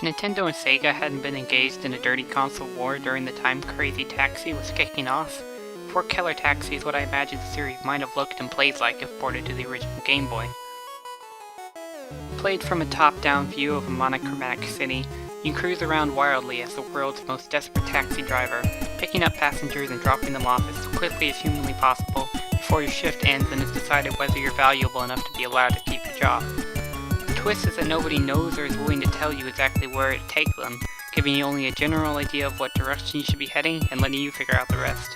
Nintendo and Sega hadn't been engaged in a dirty console war during the time Crazy Taxi was kicking off, 4 Killer Taxi is what I imagine the series might have looked and played like if ported to the original Game Boy. Played from a top-down view of a monochromatic city, you can cruise around wildly as the world's most desperate taxi driver, picking up passengers and dropping them off as quickly as humanly possible before your shift ends and it's decided whether you're valuable enough to be allowed to keep your job. The twist is that nobody knows or is willing to tell you exactly where to take them, giving you only a general idea of what direction you should be heading and letting you figure out the rest.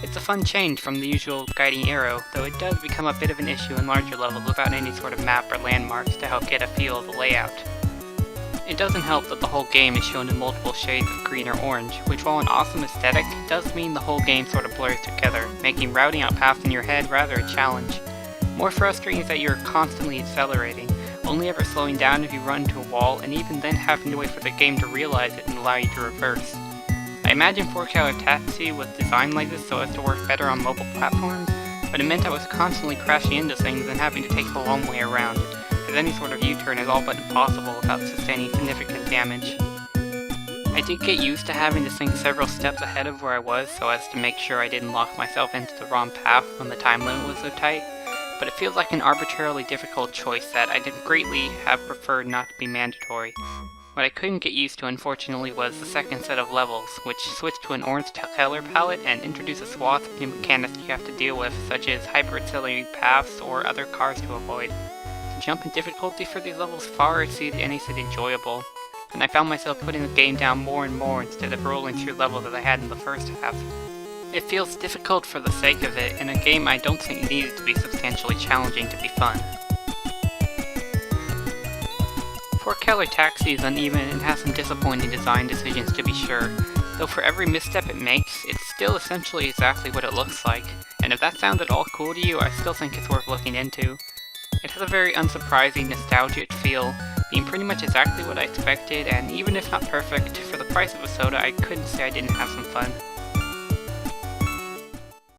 It's a fun change from the usual guiding arrow, though it does become a bit of an issue in larger levels without any sort of map or landmarks to help get a feel of the layout. It doesn't help that the whole game is shown in multiple shades of green or orange, which while an awesome aesthetic, does mean the whole game sort of blurs together, making routing out paths in your head rather a challenge. More frustrating is that you're constantly accelerating, only ever slowing down if you run into a wall, and even then having to wait for the game to realize it and allow you to reverse. I imagine 4 Killer Taxi was designed like this so as to work better on mobile platforms, but it meant I was constantly crashing into things and having to take the long way around, as any sort of U-turn is all but impossible without sustaining significant damage. I did get used to having to think several steps ahead of where I was so as to make sure I didn't lock myself into the wrong path when the time limit was so tight, but it feels like an arbitrarily difficult choice that I did greatly have preferred not to be mandatory. What I couldn't get used to, unfortunately, was the second set of levels, which switched to an orange color palette and introduced a swath of new mechanics you have to deal with, such as hyper-accelerating paths or other cars to avoid. The jump in difficulty for these levels far exceeded anything enjoyable, and I found myself putting the game down more and more instead of rolling through levels that I had in the first half. It feels difficult for the sake of it, in a game I don't think needed to be substantially challenging to be fun. 4 Killer Taxi is uneven and has some disappointing design decisions to be sure, though for every misstep it makes, it's still essentially exactly what it looks like, and if that sounds at all cool to you, I still think it's worth looking into. It has a very unsurprising, nostalgic feel, being pretty much exactly what I expected, and even if not perfect, for the price of a soda I couldn't say I didn't have some fun.